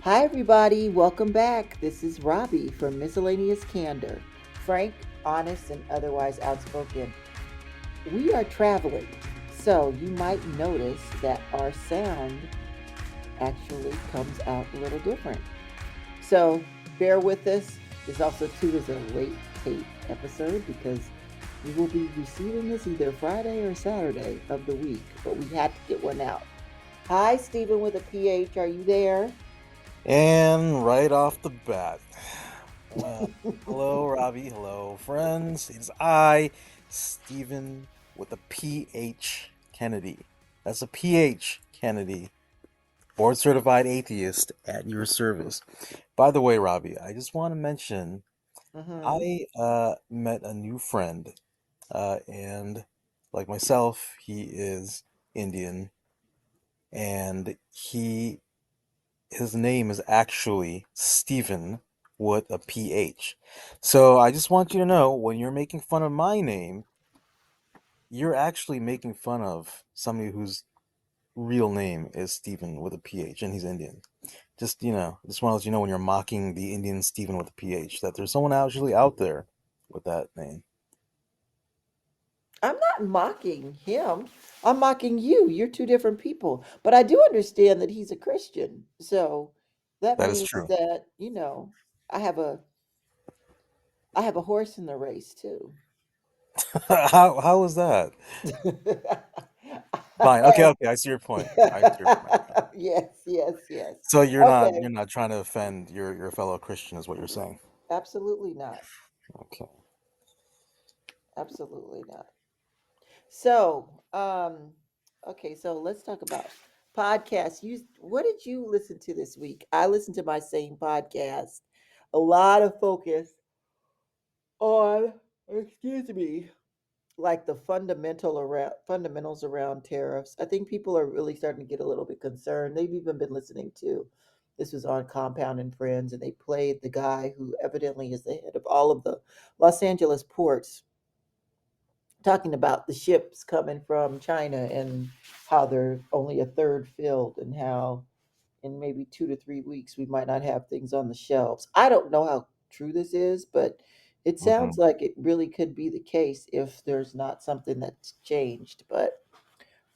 Hi, everybody. Welcome back. This is Robbie from Miscellaneous Candor. Frank, honest, and otherwise outspoken. We are traveling, so you might notice that our sound actually comes out a little different. So bear with us. This also, too, is a late tape episode because we will be receiving this either Friday or Saturday of the week, but we had to get one out. Hi, Stephen with a PH. Are you there? And right off the bat, well, hello, Robbie. Hello, friends. It's I, Stephen, with a PH Kennedy. That's a PH Kennedy, board certified atheist at your service. By the way, Robbie, I just want to mention Mm-hmm. I met a new friend, and like myself, he is Indian, and his name is actually Stephen with a PH. So I just want you to know when you're making fun of my name, you're actually making fun of somebody whose real name is Stephen with a PH and he's Indian. Just want to let you know when you're mocking the Indian Stephen with a PH that there's someone actually out there with that name. I'm not mocking him. I'm mocking you. You're two different people. But I do understand that he's a Christian. So that That is means true. that, I have a I have a horse in the race too. How was that? Fine. Okay, okay, I see your point. I see your point. Yes, yes, yes. So you're not Okay. you're not trying to offend your fellow Christian is what you're saying. Absolutely not. Okay. Absolutely not. So, okay, so let's talk about podcasts. What did you listen to this week? I listened to my same podcast. A lot of focus on, excuse me, like the fundamentals around tariffs. I think people are really starting to get a little bit concerned. They've even been listening to this was on Compound and Friends, and they played the guy who evidently is the head of all of the Los Angeles ports talking about the ships coming from China and how they're only a third filled and how in maybe 2 to 3 weeks we might not have things on the shelves. I don't know how true this is, but it sounds Hmm. like it really could be the case if there's not something that's changed. But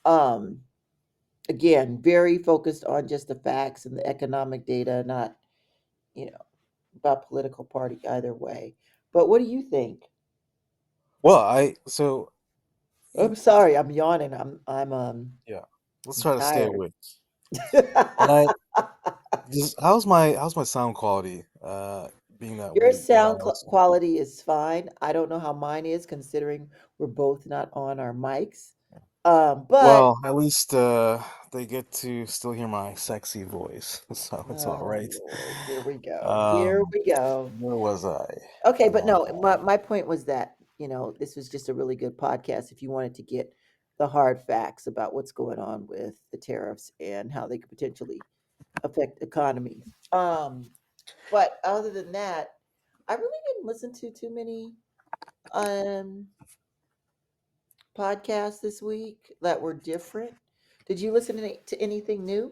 um again, very focused on just the facts and the economic data, not, you know, about political party either way. But what do you think? Well, I so I'm y- sorry, I'm yawning. yeah. Let's I'm try to stay tired. awake. And I just how's my sound quality? Being that Your we that I sound also quality is fine. I don't know how mine is considering we're both not on our mics. But well, at least they get to still hear my sexy voice, so it's all oh right. Lord, here we go. Here Um, we go. where was I? Okay, but no, Uh, my point was that, this was just a really good podcast if you wanted to get the hard facts about what's going on with the tariffs and how they could potentially affect economies. But other than that, I really didn't listen to too many um podcasts this week that were different. Did you listen to anything new?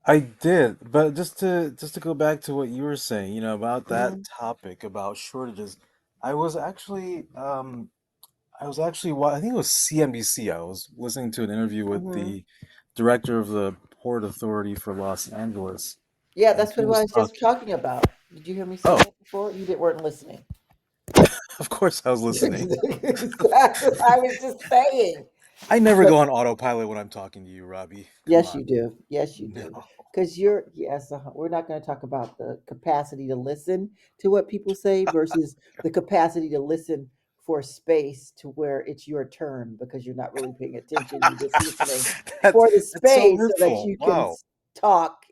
I did, but just to go back to what you were saying, about that Hmm. topic about shortages, I was actually I think it was CNBC. I was listening to an interview with Hmm. the director of the Port Authority for Los Angeles, Yeah, and that's he what I was was just talking. talking about. Did you hear me say Oh, that before? You didn't weren't listening. of course I was listening. That's what I was just saying. I never But go on autopilot when I'm talking to you, Robbie. Come yes, on. you do. Yes, you No. do. Because yes, we're not going to talk about the capacity to listen to what people say versus the capacity to listen for space to where it's your turn because you're not really paying attention. You're just listening That's for the that's so space so that hurtful. you can Wow. talk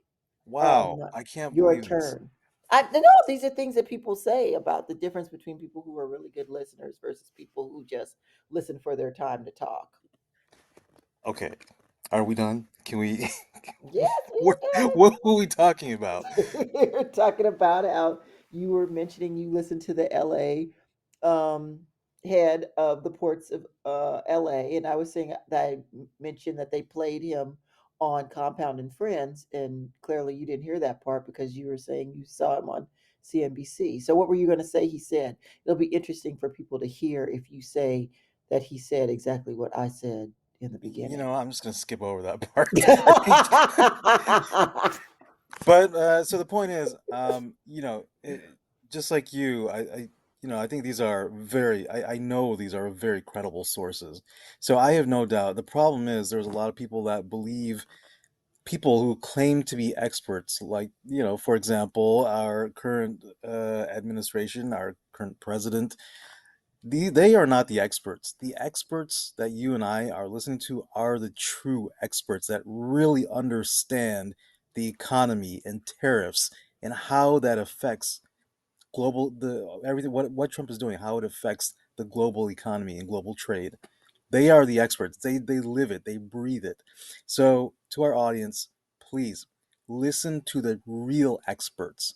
Wow. um, I can't your believe this. turn. I know these are things that people say about the difference between people who are really good listeners versus people who just listen for their time to talk. Okay. Are we done? Can we Yes, we what are what were we talking about? done. You're talking about how you were mentioning you listened to the LA um, head of the ports of LA, and I was saying that I mentioned that they played him on Compound and Friends, and clearly you didn't hear that part because you were saying you saw him on CNBC. So what were you going to say he said? It'll be interesting for people to hear if you say that he said exactly what I said in the beginning. I'm just gonna skip over that part. I think, but so the point is, just like you, I think these are I know these are very credible sources. So I have no doubt. The problem is there's a lot of people that believe people who claim to be experts, like, for example, our current administration, our current president. They are not the experts. The experts that you and I are listening to are the true experts that really understand the economy and tariffs and how that affects global the everything what Trump is doing, how it affects the global economy and global trade. They are the experts. They live it, they breathe it. So to our audience, please listen to the real experts,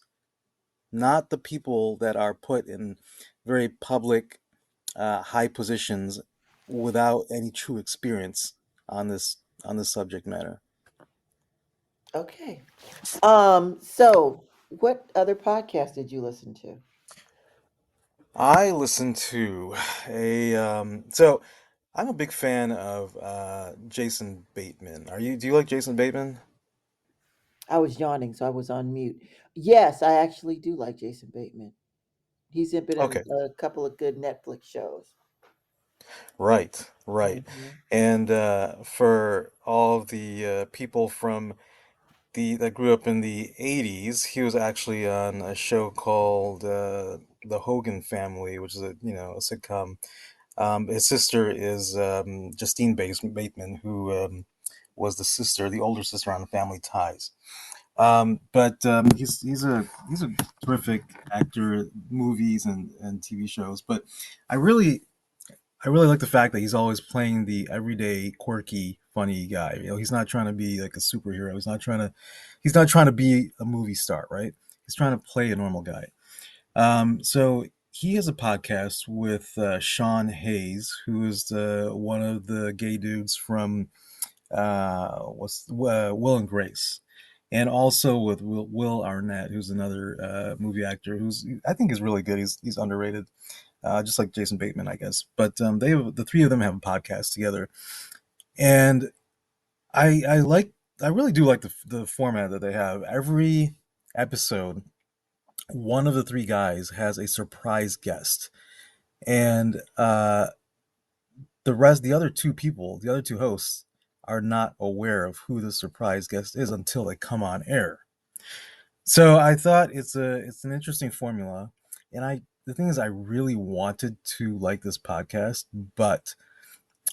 not the people that are put in very public high positions without any true experience on this subject matter. Okay. So what other podcast did you listen to? I listen to so I'm a big fan of Jason Bateman. Do you like Jason Bateman? I was yawning, so I was on mute. Yes, I actually do like Jason Bateman. Been Okay, in a couple of good Netflix shows. right, right. Hmm. And for all of the people from the that grew up in the 80s, he was actually on a show called The Hogan Family, which is a sitcom. His sister is Justine Bateman, who was the older sister on Family Ties. But he's a terrific actor, movies and TV shows. But I really I really like the fact that he's always playing the everyday, quirky, funny guy. He's not trying to be like a superhero. He's not trying to be a movie star, right? He's trying to play a normal guy. So he has a podcast with Sean Hayes, who is one of the gay dudes from Will and Grace, and also with Will Arnett, who's another movie actor who's I think is really good. He's underrated, just like Jason Bateman, I guess. But the three of them have a podcast together, and I like I really do like the format that they have. Every episode, one of the three guys has a surprise guest, and the other two hosts, are not aware of who the surprise guest is until they come on air. So I thought it's an interesting formula, and I the thing is I really wanted to like this podcast, but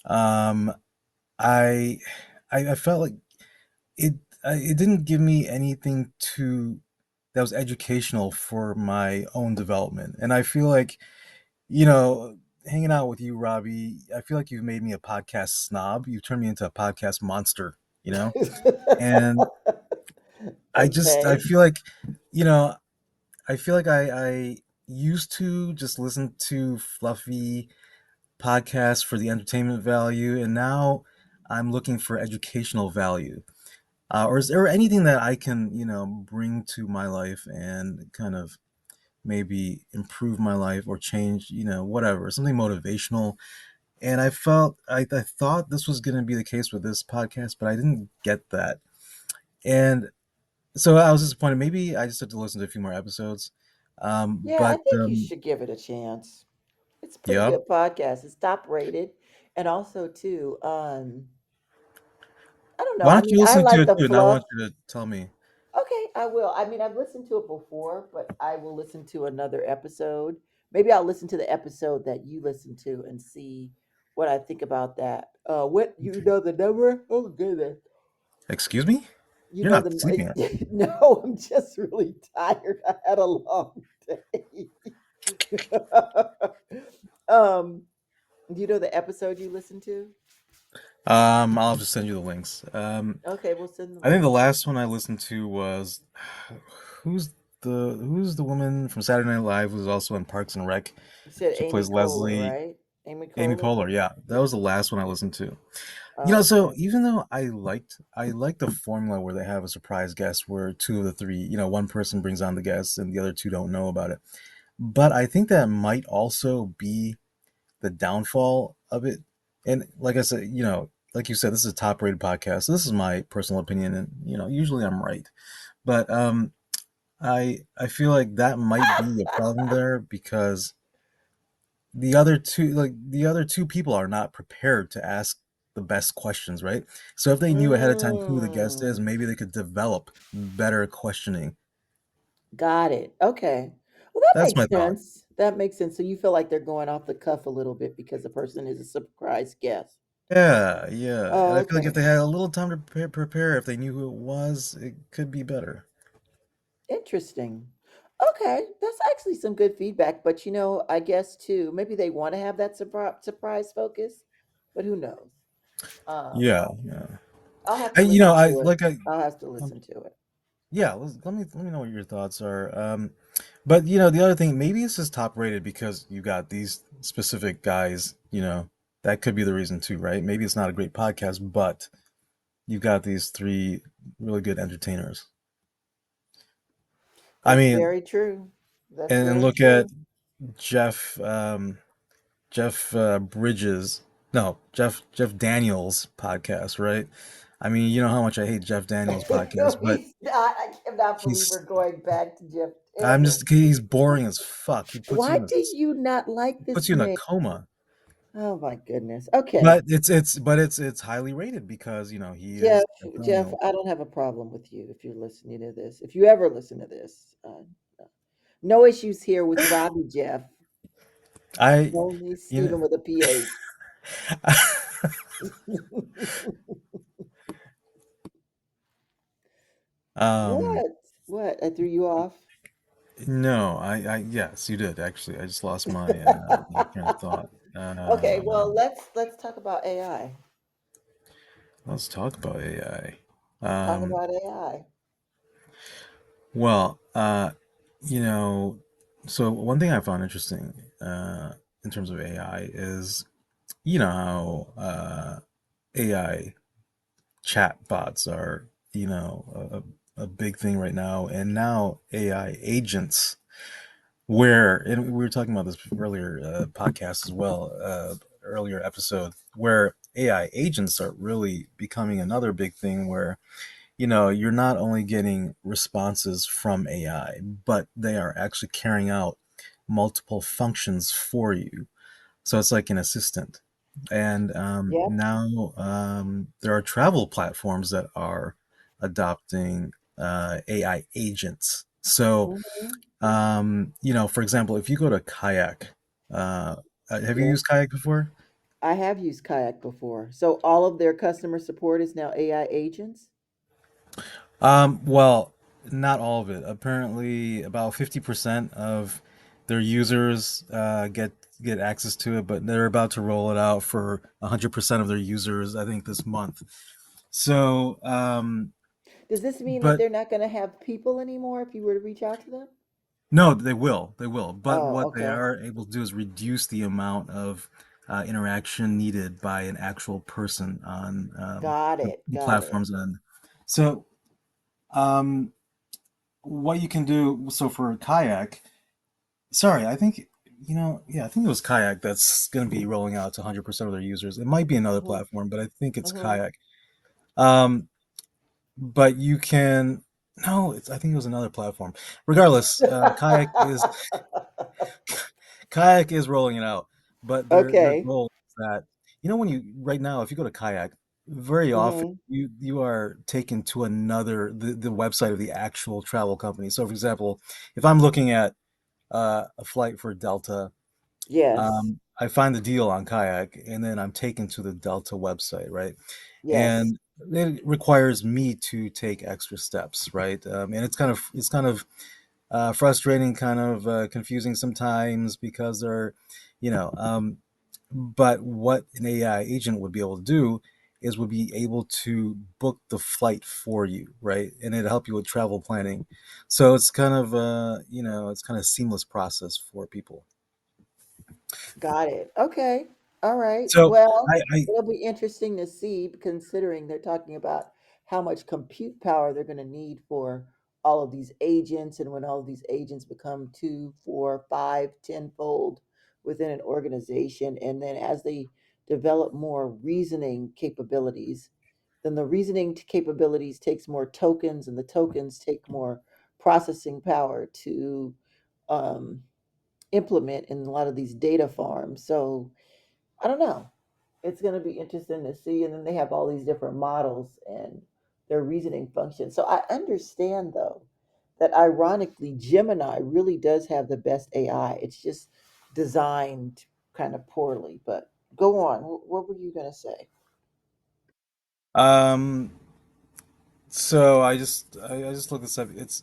um, I I felt like it it didn't give me anything to that was educational for my own development, and I feel like you know, hanging out with you, Robbie, I feel like you've made me a podcast snob. You've turned me into a podcast monster, and I Okay. feel like, you know, I feel like I used to just listen to fluffy podcasts for the entertainment value, and now I'm looking for educational value. Or is there anything that I can, bring to my life and kind of maybe improve my life or change, whatever, something motivational. And I thought this was going to be the case with this podcast, but I didn't get that. And so I was disappointed. Maybe I just had to listen to a few more episodes. Yeah, I But think you should give it a chance. It's a pretty yeah, good podcast. It's top rated, and also too, I don't know. why I don't mean, you I listen to like it the too? And I fluff. want you to tell me. Okay, I will. I mean, I've listened to it before, but I will listen to another episode. Maybe I'll listen to the episode that you listened to and see what I think about that. What you know the number? Oh goodness. Excuse me? You You're know not sleeping, the right? no, I'm just really tired. I had a long day. um, do you know the episode you listened to? I'll just send you the links. Okay, we'll send the I think the link. last one I listened to was who's who's the woman from Saturday Night Live who's also in Parks and Rec? You said She Amy plays Poehler, Leslie. right? Amy Amy Poehler. Poehler, yeah, that Yeah. was the last one I listened to. So Okay. even though I liked the formula where they have a surprise guest where two of the three, one person brings on the guest and the other two don't know about it. But I think that might also be the downfall of it. And like I said, like you said, this is a top rated podcast. So this is my personal opinion, and usually I'm right. But I feel like that might be a problem there because the other two people are not prepared to ask the best questions, right? So if they knew ahead of time who the guest is, Mm, maybe they could develop better questioning. got it. Okay. Well, that That's makes my thought. sense. That makes sense. So you feel like they're going off the cuff a little bit because the person is a surprise guest. Yeah, yeah. And Oh, I feel like if okay. they had a little time to prepare, if they knew who it was, it could be better. Interesting. Okay, that's actually some good feedback. But I guess too, maybe they want to have that surprise focus, but who knows? Um, Yeah, yeah. I'll have I, to you know, listen I to it. like I I'll have to um, listen to it. yeah. Let me know what your thoughts are. But the other thing, maybe it's just top rated because you got these specific guys. That could be the reason too, right? Maybe it's not a great podcast, but you got these three really good entertainers. I That's mean, very true. That's and very look at true. Jeff Jeff Bridges, no, Jeff Daniels podcast, right? I mean, you know how much I hate Jeff Daniels podcast, but He's not. I cannot believe he's we're going back to Jeff I'm Daniels. just he's boring as fuck. He puts you Why in a do you not like puts this you in a man? coma. Oh my goodness. Okay. But it's highly rated because he Jeff, is Jeff Jeff, Daniels. I don't have a problem with you if you're listening to this. If you ever listen to this, no issues here with Robbie Jeff. I Only you know Stephen with a PH. um What? What? I threw you off? no, I yes, you did actually. I just lost my train of thought. Okay, well, let's talk about AI. Let's talk about AI. Let's talk Um, about AI. well, you know, so one thing I found interesting in terms of AI is how AI chat bots are a big thing right now, and now AI agents. And we were talking about this earlier podcast as well, earlier episode, where AI agents are really becoming another big thing where you're not only getting responses from AI, but they are actually carrying out multiple functions for you. So it's like an assistant. And Yep. now there are travel platforms that are adopting AI agents. So, Hmm. for example, if you go to Kayak, uh, have you Yeah. used Kayak before? I have used Kayak before. So all of their customer support is now AI agents? Well, not all of it. Apparently, about 50% of their users get access to it, but they're about to roll it out for 100% of their users, I think, this month. So, Does this mean that but they're not going to have people anymore if you were to reach out to them? no, they will. But Oh, what they okay. are able to do is reduce the amount of interaction needed by an actual person on Got the, it. the Got it. platforms. And so, um, what you can do, so for Kayak, sorry, I think yeah, I think it was Kayak that's going to be rolling out to 100% of their users. It might be another Hmm. platform, but I think it's Hmm. Kayak. Um, but you can no, I think it was another platform. Regardless, Kayak is rolling it out, but their Okay. goal is that when you right now, if you go to Kayak, very often Hmm. you are taken to the website of the actual travel company. So, for example, if I'm looking at a flight for Delta. Yes. I find the deal on Kayak, and then I'm taken to the Delta website, right? Yes. And it requires me to take extra steps, right? And it's kind of frustrating, kind of confusing sometimes because they're, you know. But what an AI agent would be able to do is would be able to book the flight for you, right? And it'll help you with travel planning. So it's kind of it's kind of seamless process for people. Got it. Okay. All right. So Well, I it'll be interesting to see, considering they're talking about how much compute power they're going to need for all of these agents, and when all of these agents become two, four, five, tenfold within an organization, and then as they develop more reasoning capabilities, then the reasoning capabilities takes more tokens, and the tokens take more processing power to um, implement in a lot of these data farms. So I don't know. It's going to be interesting to see. And then they have all these different models and their reasoning functions. So I understand, though, that ironically, Gemini really does have the best AI. It's just designed kind of poorly. But go on. What were you going to say? um so I just looked this up. It's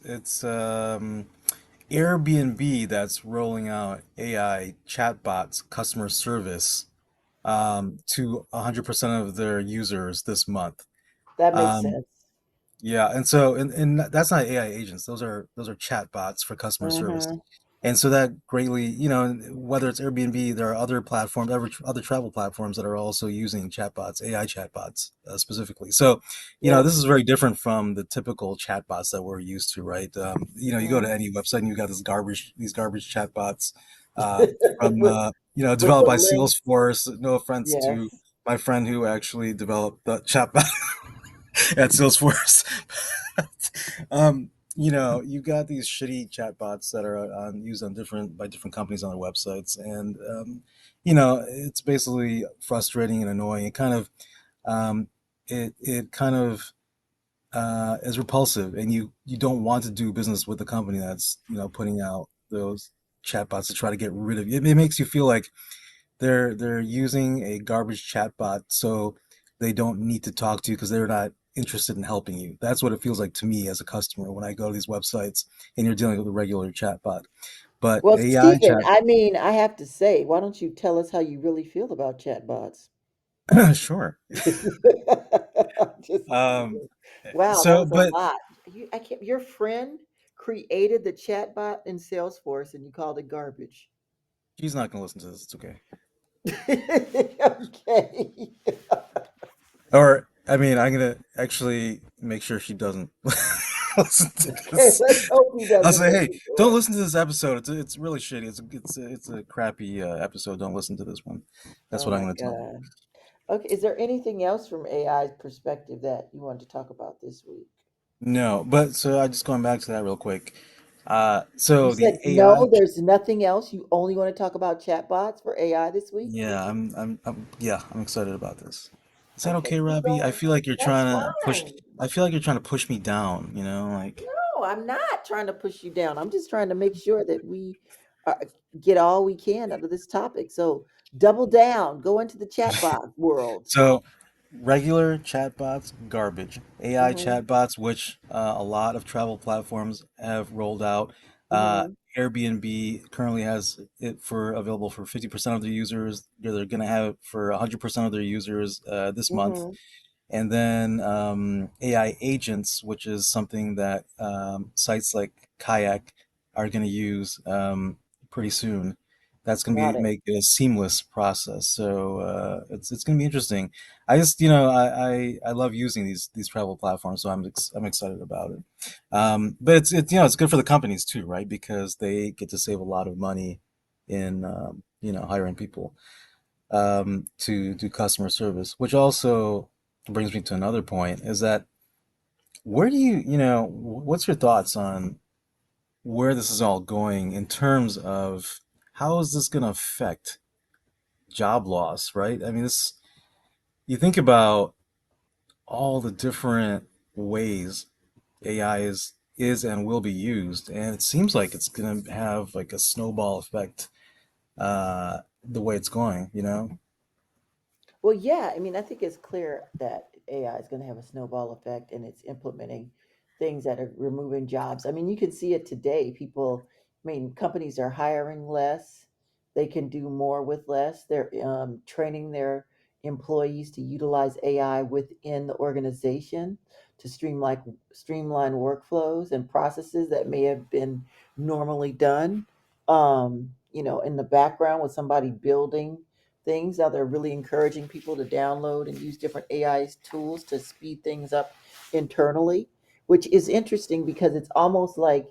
Airbnb that's rolling out AI chatbots customer service to 100% of their users this month. That makes Um, sense. Yeah, and so and that's not AI agents. Those are chat bots for customer service. Mm-hmm. And so that greatly, whether it's Airbnb, there are other platforms, other travel platforms that are also using chatbots, AI chatbots specifically. So, Yep. this is very different from the typical chatbots that we're used to, right? You go Mm-hmm. to any website and you got these garbage chatbots uh, from, with with developed the by link. Salesforce. No offense to Yes. my friend who actually developed the chatbot at Salesforce. You got these shitty chatbots that are used on different companies on their websites, and it's basically frustrating and annoying. Um, it kind of is repulsive, and you don't want to do business with the company that's putting out those chatbots to try to get rid of you. It makes you feel like they're using a garbage chatbot so they don't need to talk to you because they're not interested in helping you. That's what it feels like to me as a customer when I go to these websites and you're dealing with a regular chatbot. But Well, AI Stephen, chat, I mean, I have to say, why don't you tell us how you really feel about chatbots? sure. Just Um, kidding. Wow, that so, was a but lot. I can't. Your friend created the chatbot in Salesforce, and you called it garbage. she's not gonna listen to this. It's okay. Okay. Or I mean, I'm gonna actually make sure she doesn't listen to Okay. this. Let's hope he I'll doesn't say, hey, listen to don't it. listen to this episode. It's really shitty. It's a crappy episode. Don't listen to this one. That's Oh what I'm my going to tell her. God. Okay. Is there anything else from AI's perspective that you want to talk about this week? No, but so I just going back to that real quick. You So the said AI, no. There's nothing else. You only want to talk about chatbots for AI this week. yeah, I'm excited about this. Is that Okay, okay, keep Robbie? I going. feel like you're That's trying to push. fine. I feel like you're trying to push me down. Like No, I'm not trying to push you down. I'm just trying to make sure that we are, get all we can out of this topic. So double down, go into the chatbot world. so. Regular chatbots, garbage. AI Mm-hmm. chatbots, which a lot of travel platforms have rolled out. Uh, Mm-hmm. Airbnb currently has it for available for 50% of their users. They're going to have it for 100% of their users this month. Mm-hmm. And then AI agents, which is something that sites like Kayak are going to use pretty soon. That's going to Got be it. make it a seamless process. So it's going to be interesting. I just I love using these travel platforms, so I'm excited about it. But it's good for the companies too, right? Because they get to save a lot of money in hiring people to do customer service, which also brings me to another point is that where do what's your thoughts on where this is all going in terms of how is this going to affect job loss, right? I mean, you think about all the different ways AI is and will be used, and it seems like it's going to have like a snowball effect the way it's going. Well, yeah, I mean, I think it's clear that AI is going to have a snowball effect and it's implementing things that are removing jobs. I mean, you can see it today. I mean, companies are hiring less, they can do more with less. They're training their employees to utilize AI within the organization to streamline workflows and processes that may have been normally done, in the background with somebody building things. Now they're really encouraging people to download and use different AI tools to speed things up internally, which is interesting because it's almost like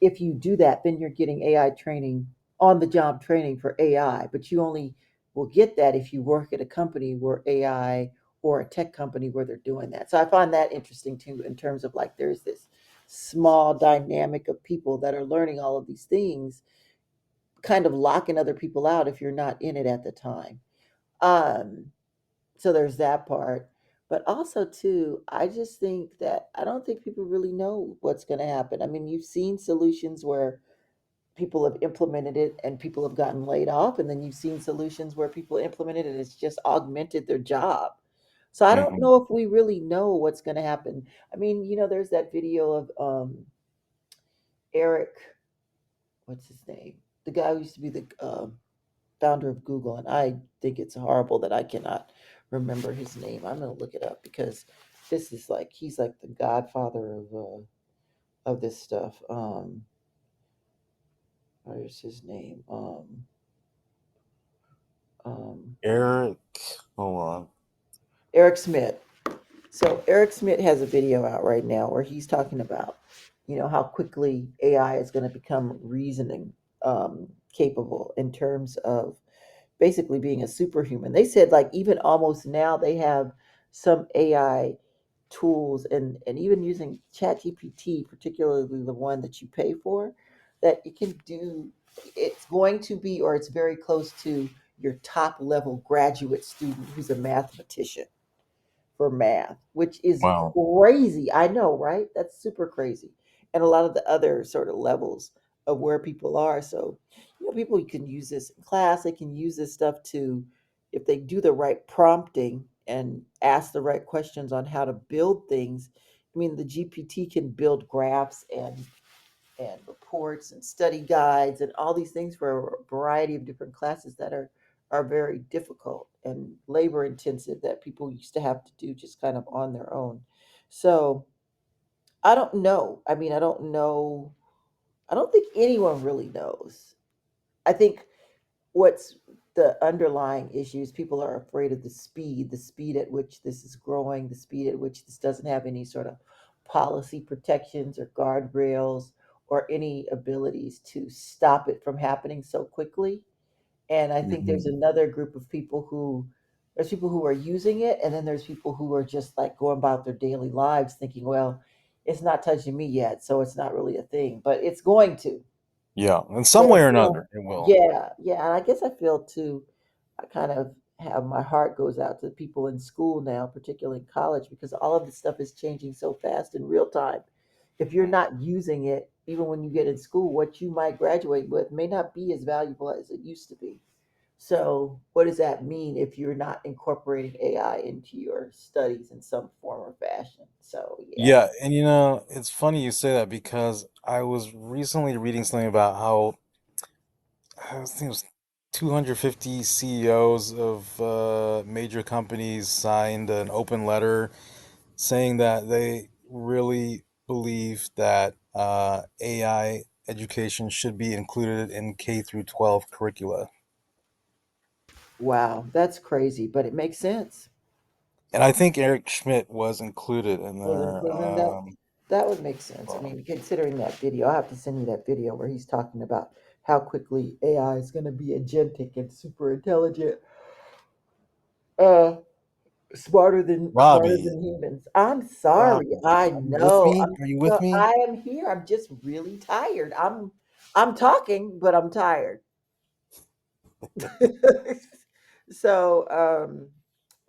if you do that, then you're getting AI training, on the job training for AI, but you only will get that if you work at a company where AI, or a tech company where they're doing that. So I find that interesting too, in terms of like there's this small dynamic of people that are learning all of these things, kind of locking other people out if you're not in it at the time. Um, so there's that part. But also too, I just think that I don't think people really know what's going to happen. I mean, you've seen solutions where people have implemented it and people have gotten laid off, and then you've seen solutions where people implemented it and it's just augmented their job. So I don't Hmm. know if we really know what's going to happen. I mean, there's that video of Eric, what's his name, the guy who used to be the founder of Google, and I think it's horrible that I cannot remember his name. I'm going to look it up because this is like he's like the godfather of this stuff. Where's his name? Um, Eric, hold on. Eric Schmidt. So Eric Schmidt has a video out right now where he's talking about, how quickly AI is going to become reasoning capable in terms of basically being a superhuman. They said like even almost now they have some AI tools, and even using ChatGPT, particularly the one that you pay for, that it can do. It's going to be, or it's very close to your top level graduate student who's a mathematician for math, which is Wow. crazy. I know, right? That's super crazy. And a lot of the other sort of levels of where people are. So, people can use this in class. They can use this stuff to, if they do the right prompting and ask the right questions on how to build things. I mean, the GPT can build graphs and reports and study guides and all these things for a variety of different classes that are very difficult and labor intensive that people used to have to do just kind of on their own. So I don't know. I mean, I don't know. I don't think anyone really knows. I think what's the underlying issues, people are afraid of the speed at which this is growing, the speed at which this doesn't have any sort of policy protections or guardrails or any abilities to stop it from happening so quickly. And I think there's Hmm. another group of people who, there's people who are using it, and then there's people who are just like going about their daily lives thinking, well, it's not touching me yet, so it's not really a thing, but it's going to. Yeah, in some So way or I another, feel, it will. yeah, yeah, and I guess I feel too. I kind of have, my heart goes out to the people in school now, particularly in college, because all of this stuff is changing so fast in real time. If you're not using it, even when you get in school, what you might graduate with may not be as valuable as it used to be. So, what does that mean if you're not incorporating AI into your studies in some form or fashion? So, yeah. Yeah, and it's funny you say that because I was recently reading something about how I think it was 250 CEOs of major companies signed an open letter saying that they really believe that AI education should be included in K through 12 curricula. Wow, that's crazy, but it makes sense. And I think Eric Schmidt was included in Was there. included in that. That would make sense. I Uh, mean, considering that video, I have to send you that video where he's talking about how quickly AI is going to be agentic and super intelligent, uh, smarter Robbie, than humans. I'm sorry. Robbie, I are you with know. me? Are you with me? I am here. I'm just really tired. I'm talking, but I'm tired. So,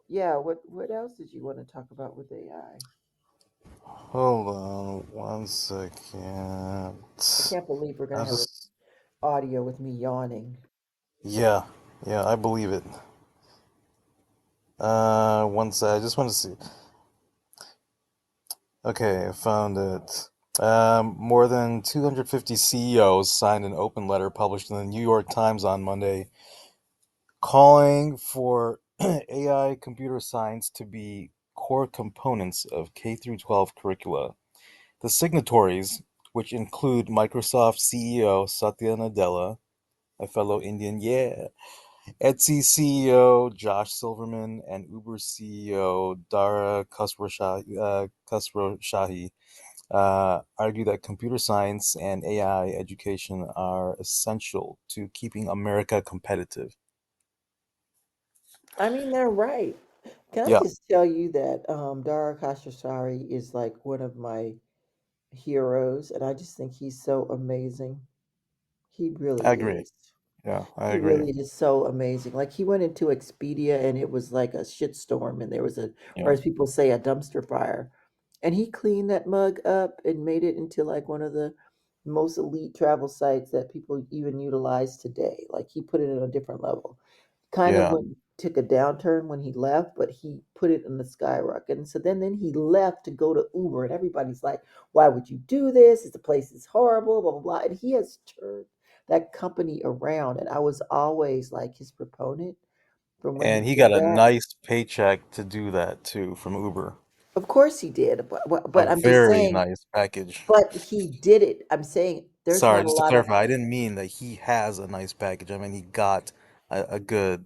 yeah. What else did you want to talk about with AI? Hold on one second. I can't believe we're I gonna have an just, audio with me yawning. yeah, yeah, I believe it. One sec. I just want to see. Okay, I found it. More than 250 CEOs signed an open letter published in the New York Times on Monday, calling for AI computer science to be core components of K through 12 curricula. The signatories, which include Microsoft CEO Satya Nadella, a fellow Indian, yeah, Etsy CEO Josh Silverman and Uber CEO Dara Khosrowshahi argue that computer science and AI education are essential to keeping America competitive. I mean, they're right. Can I Yeah, just tell you that Dara Khosrowshahi is like one of my heroes, and I just think he's so amazing. He really I agree. is. Yeah, I He agree. really is so amazing. Like he went into Expedia and it was like a shitstorm and there was a, or Yeah, as people say, a dumpster fire. And he cleaned that mug up and made it into like one of the most elite travel sites that people even utilize today. Like he put it at a different level. Kind of yeah. went took a downturn when he left, but he put it in the skyrocket. And so then he left to go to Uber, and everybody's like, "Why would you do this? The place is horrible." Blah blah blah. And he has turned that company around, and I was always like his proponent from when he And he did got a that. nice paycheck to do that too from Uber. Of course he did, A but I'm just very saying, nice package. but he did it. I'm saying there's Sorry, not a just to lot of. clarify, I didn't mean that he has a nice package. I mean he got a good,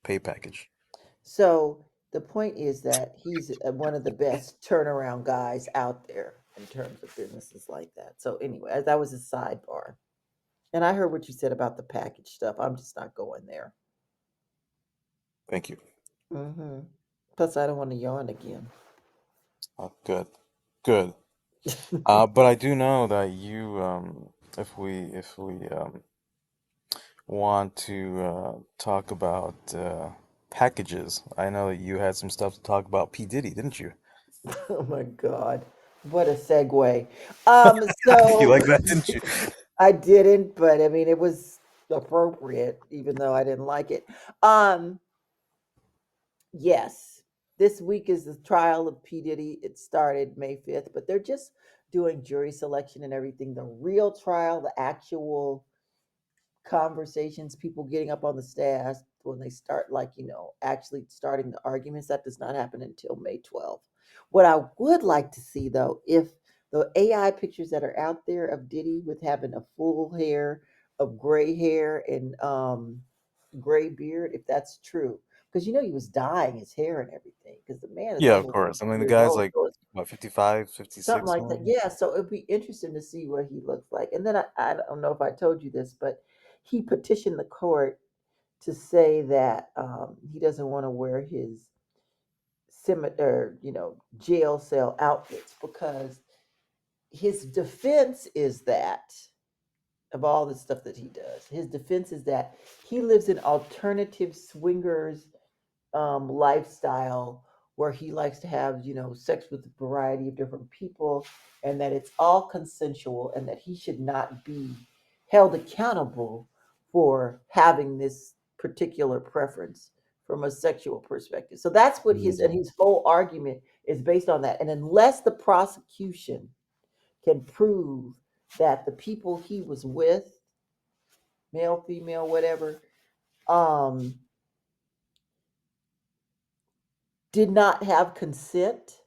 pay package. So the point is that he's one of the best turnaround guys out there in terms of businesses like that. So anyway, that was a sidebar. And I heard what you said about the package stuff. I'm just not going there. Thank you. Hmm. Plus, I don't want to yawn again. Good, good. But I do know that you, if we want to talk about packages, I know that you had some stuff to talk about P. Diddy, didn't you? Oh my God. What a segue. You So like that, didn't you? I didn't, but I mean, it was appropriate, even though I didn't like it. Um, Yes, this week is the trial of P. Diddy. It started May 5th, but they're just doing jury selection and everything. The real trial, the actual conversations, people getting up on the stairs when they start, like, actually starting the arguments, that does not happen until May 12th. What I would like to see, though, if the AI pictures that are out there of Diddy with having a full hair of gray hair and gray beard, if that's true, because he was dyeing his hair and everything, because the man is Yeah, of almost course. 50 I mean, the years guy's old. like, So it's what, 55, something 56, like that. something? Yeah, so it'd be interesting to see what he looks like. And then I don't know if I told you this, but he petitioned the court to say that he doesn't want to wear his or jail cell outfits because his defense is that of all the stuff that he does, his defense is that he lives in alternative swingers lifestyle where he likes to have, sex with a variety of different people, and that it's all consensual, and that he should not be held accountable for having this particular preference from a sexual perspective. So that's what Mm. his whole argument is based on that. And unless the prosecution can prove that the people he was with, male, female, whatever, um, did not have consent,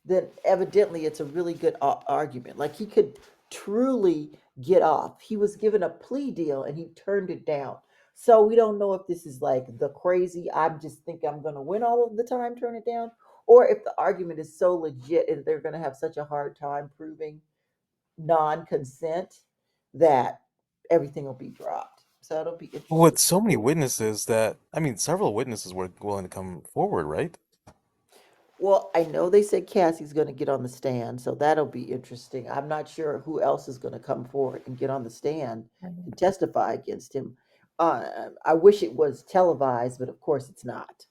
then evidently it's a really good argument. Like he could truly get off. He was given a plea deal and he turned it down. So we don't know if this is like the crazy, I'm just think I'm going to win all of the time, turn it down, or if the argument is so legit and they're going to have such a hard time proving non consent that everything will be dropped. So it'll be But interesting with to so many see. witnesses that, I mean, several witnesses were willing to come forward, right? Well, I know they said Cassie's going to get on the stand, so that'll be interesting. I'm not sure who else is going to come forward and get on the stand and testify against him. I wish it was televised, but of course it's not.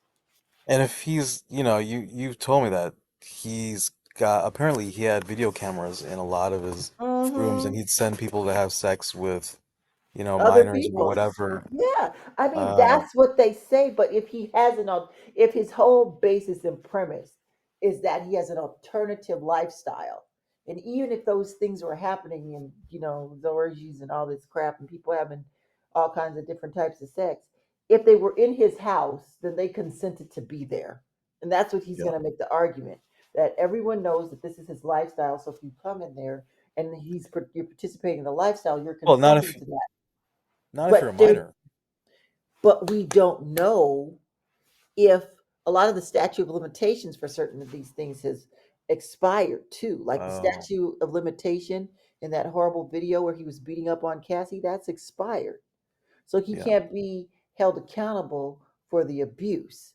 And if he's, you've told me that he's got, apparently he had video cameras in a lot of his rooms and Hmm. he'd send people to have sex with, Other minors or people. whatever. Yeah, I mean Uh, that's what they say. But if he has if his whole basis and premise is that he has an alternative lifestyle, and even if those things were happening in the orgies and all this crap, and people having all kinds of different types of sex, if they were in his house, then they consented to be there, and that's what he's yeah. going to make the argument that everyone knows that this is his lifestyle. So if you come in there and you're participating in the lifestyle, you're Well, not consenting if to that. Not if you're a But there, minor. but we don't know if a lot of the statute of limitations for certain of these things has expired too. Like the Oh, statute of limitation in that horrible video where he was beating up on Cassie, that's expired. So he yeah. can't be held accountable for the abuse.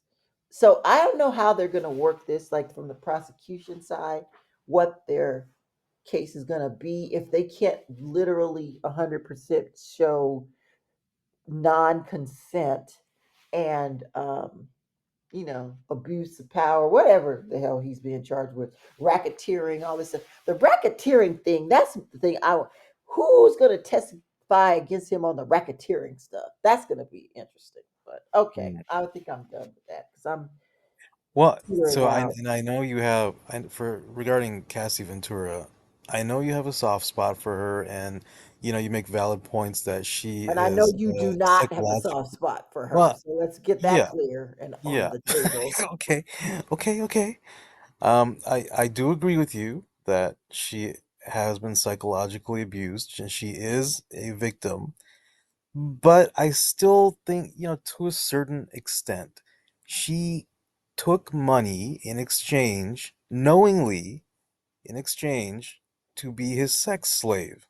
So I don't know how they're going to work this, like from the prosecution side, what their case is going to be if they can't literally 100% show non-consent and abuse of power, whatever the hell he's being charged with, racketeering, all this stuff. The racketeering thing, that's the thing. Who's going to testify against him on the racketeering stuff? That's going to be interesting. But okay, Mm. I think I'm done with that because I'm Well, teetering so out. I know you have for regarding Cassie Ventura, I know you have a soft spot for her, and you make valid points that she And I know is you do not have a psychological. soft spot for her. Well, So let's get that yeah, clear and on yeah. the table. Okay, okay. I do agree with you that she has been psychologically abused, and she is a victim. But I still think, to a certain extent, she took money in exchange, knowingly in exchange, to be his sex slave.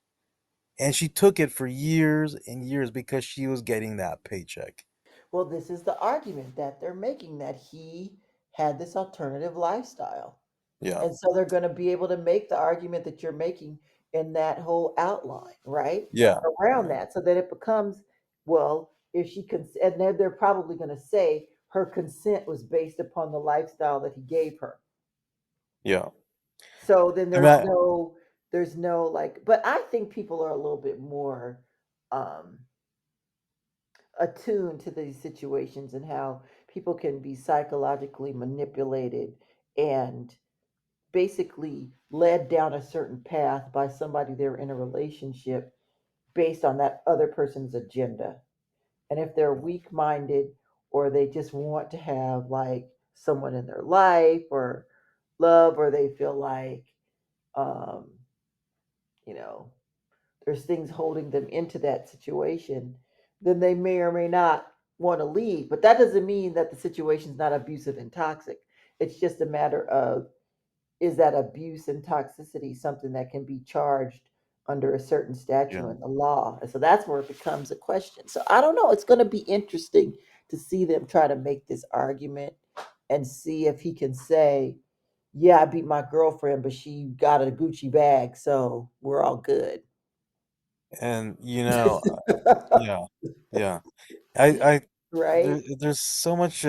And she took it for years and years because she was getting that paycheck. Well, this is the argument that they're making that he had this alternative lifestyle. Yeah, And so they're going to be able to make the argument that you're making in that whole outline, right? yeah, Around yeah, that. So that it becomes, well, if she and then they're probably going to say her consent was based upon the lifestyle that he gave her. yeah. So then I mean, there's no like, but I think people are a little bit more um attuned to these situations and how people can be psychologically manipulated and basically led down a certain path by somebody they're in a relationship based on that other person's agenda. And if they're weak minded or they just want to have like someone in their life or love, or they feel like, um, you know, there's things holding them into that situation, then they may or may not want to leave. But that doesn't mean that the situation's not abusive and toxic. It's just a matter of, is that abuse and toxicity something that can be charged under a certain statute yeah. in the law? And so that's where it becomes a question. So I don't know. It's going to be interesting to see them try to make this argument and see if he can say, yeah, I beat my girlfriend, but she got a Gucci bag, so we're all good. And yeah, yeah. I Right? there's so much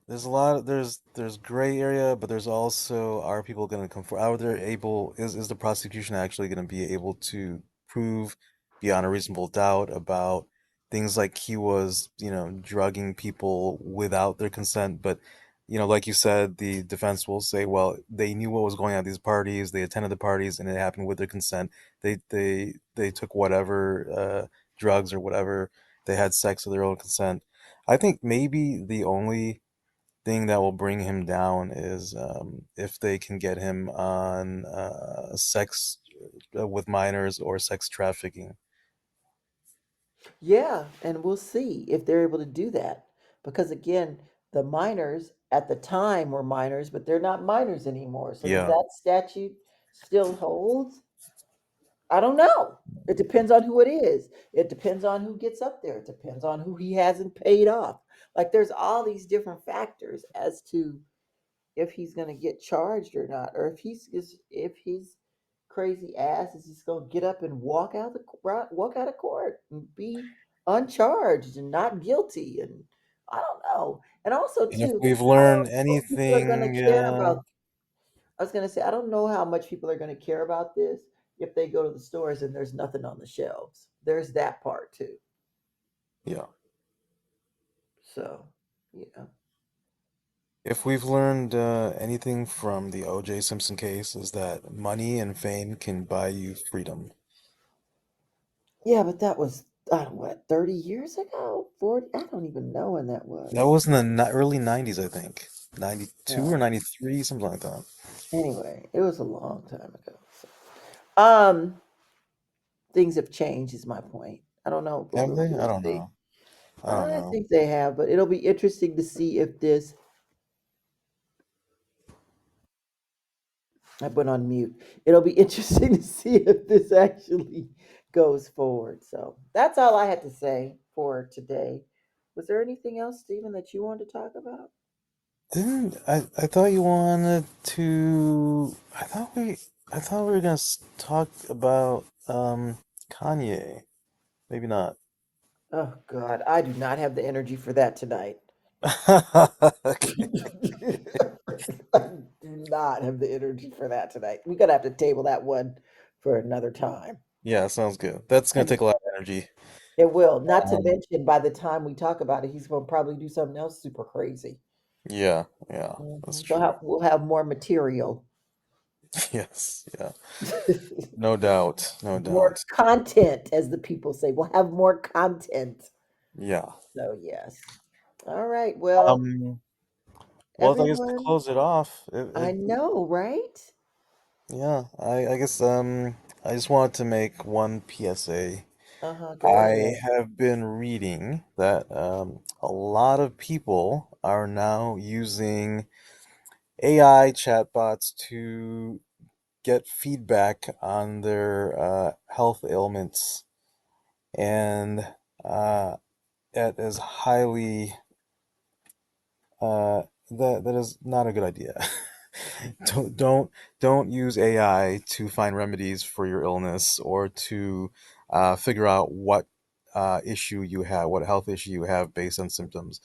there's a lot of there's gray area, but there's also, are people going to come forward? Are they able, is the prosecution actually going to be able to prove beyond a reasonable doubt about things like he was, drugging people without their consent? But, like you said, the defense will say, well, they knew what was going on at these parties, they attended the parties, and it happened with their consent. They took whatever drugs or whatever, they had sex with their own consent. I think maybe the only thing that will bring him down is if they can get him on sex with minors or sex trafficking. Yeah, and we'll see if they're able to do that. Because again, the minors at the time were minors, but they're not minors anymore. So does Yeah, that statute still hold? I don't know. It depends on who it is. It depends on who gets up there. It depends on who he hasn't paid off. Like there's all these different factors as to if he's going to get charged or not, or if he's crazy ass is just going to get up and walk out of court and be uncharged and not guilty, and I don't know. And also and if too, we've I learned don't know if people are going anything, to care about. I was going to say I don't know how much people are going to care about this if they go to the stores and there's nothing on the shelves. There's that part too. yeah, So yeah. if we've learned anything from the O.J. Simpson case, is that money and fame can buy you freedom. Yeah, but that was, I don't know, what, 30 years ago? 40? I don't even know when that That was. was in the early 90s, I think. 92 or Yeah. 93, something like that. Anyway, it was a long time ago. So. Um, things have changed, is my point. I don't know. Have they? I We'll don't see. know. I don't I know. think they have, but it'll be interesting to see if this. I went on mute. It'll be interesting to see if this actually goes forward. So that's all I had to say for today. Was there anything else, Stephen, that you wanted to talk about? Didn't I thought you wanted to I thought we were gonna talk about Kanye. Maybe not. Oh God, I do not have the energy for that tonight. Okay. I do not have the energy for that tonight. We're gonna have to table that one for another time. Yeah, sounds good. That's gonna And take a lot of energy. it will. Not to Um, mention, by the time we talk about it, he's gonna probably do something else super crazy. yeah, yeah, that's true. We'll have more material, Yes, yeah. No doubt, no more doubt. content, as the people say. We'll have more content. Yeah. So yes. All right. Well, Um, well, I guess to everyone, close it off, I know, right? yeah, I guess I just wanted to make one PSA. Uh-huh. Go I ahead. have been reading that a lot of people are now using AI chatbots to get feedback on their health ailments, and it is highly that is not a good idea. Don't don't don't use AI to find remedies for your illness or to figure out what issue you have, what health issue you have based on symptoms.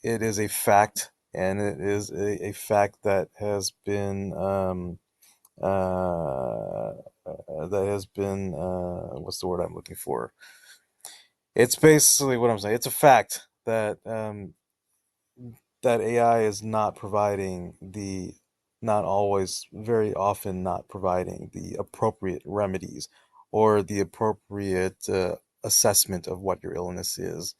It is a fact, and it is a fact uh, that has been what's the word I'm looking for? It's basically what I'm saying. It's a fact that AI is not providing not always, very often not providing the appropriate remedies or the appropriate assessment of what your illness is.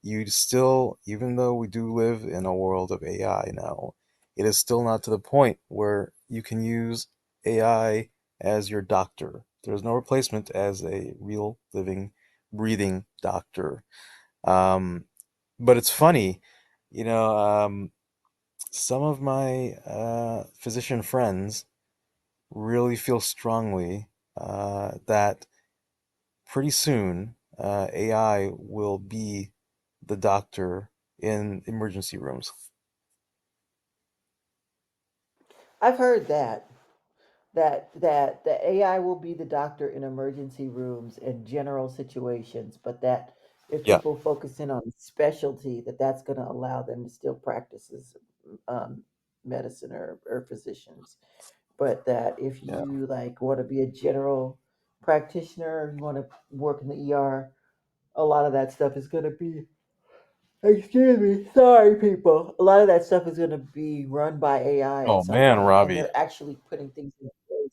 You still, even though we do live in a world of AI now, it is still not to the point where you can use AI as your doctor. There's no replacement as a real, living, breathing doctor. Um, but it's funny, you know, some of my physician friends really feel strongly that pretty soon AI will be the doctor in emergency rooms. I've heard that the AI will be the doctor in emergency rooms and general situations, but that if Yeah, people focus in on specialty, that's going to allow them to still practice as um, medicine or physicians. But that if yeah. you like want to be a general practitioner, you want to work in the ER, a lot of that stuff is going to be. Excuse me, sorry, people. A lot of that stuff is going to be run by AI at Oh some man, point, and Robbie. they're actually putting things in place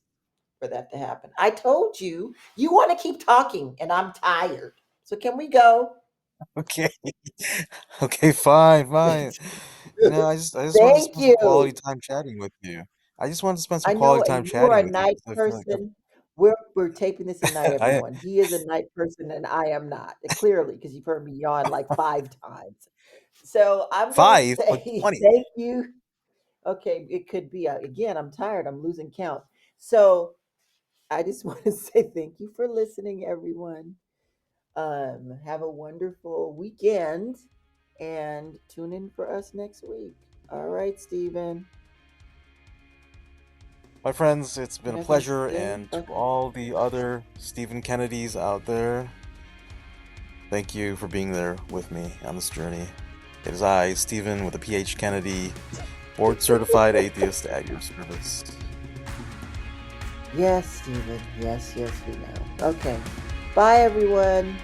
for that to happen. I told you, you want to keep talking, and I'm tired. So can we go? Okay, okay, fine, fine. I just wanted to Thank spend some quality you. time chatting with you. I just wanted to spend some I know, quality time and you are chatting a with you night because I feel like person. We're taping this at night, I everyone. He is a night person, and I am not. Clearly, because you've heard me yawn like 5 times. So I'm gonna five, like say 20. thank you. Okay, it could be again. I'm tired. I'm losing count. So I just want to say thank you for listening, everyone. Have a wonderful weekend and tune in for us next week. All right, Stephen. My friends, it's been You're a not going to pleasure, stay? and to Okay. all the other Stephen Kennedys out there, thank you for being there with me on this journey. It is I, Stephen, with a PH Kennedy, board certified atheist at your service. Yes, Stephen. Yes, yes, we know. Okay. Bye, everyone.